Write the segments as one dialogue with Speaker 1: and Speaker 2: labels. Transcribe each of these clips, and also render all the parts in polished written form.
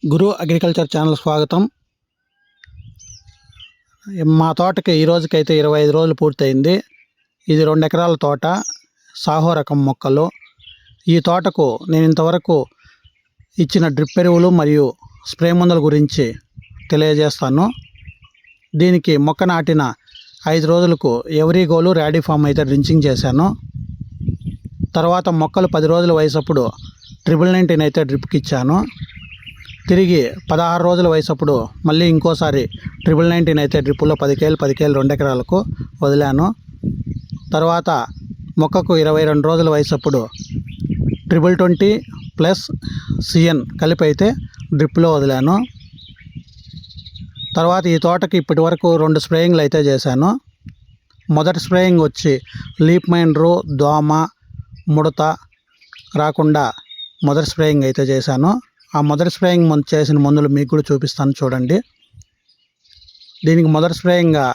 Speaker 1: గురు agriculture channel స్వాగతం. మా తోటకి ఈ రోజుకైతే 25 రోజులు పూర్తయింది. ఇది 2 ఎకరాల తోట, సాహో రకం మొక్కలు. ఈ తోటకు నేను ఇంతవరకు ఇచ్చిన డ్రిప్ ఎరువులు మరియు స్ప్రే మందుల గురించి తెలియజేస్తాను. దీనికి మొక్క నాటిన 5 రోజులకు ఎవరీగోలు ర్యాడిఫామ్ అయితే డ్రించింగ్ చేశాను. తర్వాత మొక్కలు 10 రోజుల వయసప్పుడు 1919 అయితే డ్రిప్కి ఇచ్చాను. తిరిగి 16 రోజుల వయసప్పుడు మళ్ళీ ఇంకోసారి 1919 అయితే డ్రిప్పులో 10 కేలు 2 ఎకరాలకు వదిలాను. తర్వాత మొక్కకు 22 రోజుల వయసప్పుడు 2020 ప్లస్ సిఎన్ కలిపి అయితే డ్రిప్లో వదిలాను. తర్వాత ఈ తోటకి ఇప్పటి వరకు 2 స్ప్రేయింగ్లు అయితే చేశాను. మొదటి స్ప్రేయింగ్ వచ్చి లీప్ మైనరు, దోమ, ముడత రాకుండా మొదటి స్ప్రేయింగ్ అయితే చేశాను. ఆ మొదటి స్ప్రేయింగ్ చేసిన మందులు మీకు కూడా చూపిస్తాను చూడండి. దీనికి మొదటి స్ప్రేయింగ్గా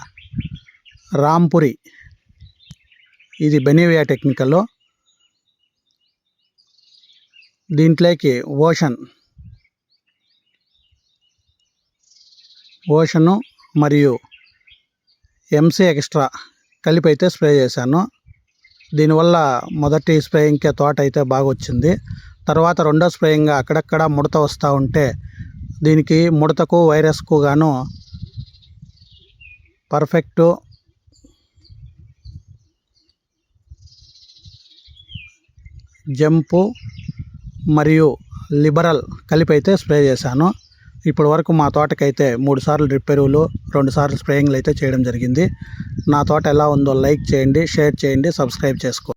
Speaker 1: రాంపురి, ఇది బెనివియా టెక్నికల్. దీంట్లోకి ఓషను మరియు ఎంసీ ఎక్స్ట్రా కలిపి అయితే స్ప్రే చేశాను. దీనివల్ల మొదటి స్ప్రేయింగ్కే తోట అయితే బాగా వచ్చింది. తర్వాత రెండో స్ప్రేయింగ్గా అక్కడక్కడ ముడత వస్తూ ఉంటే దీనికి ముడతకు వైరస్కు గాను పర్ఫెక్ట్ జంపు మరియు లిబరల్ కలిపి అయితే స్ప్రే చేశాను. ఇప్పటి వరకు మా తోటకైతే 3 సార్లు డ్రిప్ ఎరువులు, 2 సార్లు స్ప్రేయింగ్లు అయితే చేయడం జరిగింది. నా తోట ఎలా ఉందో లైక్ చేయండి, షేర్ చేయండి, సబ్స్క్రైబ్ చేసుకోండి.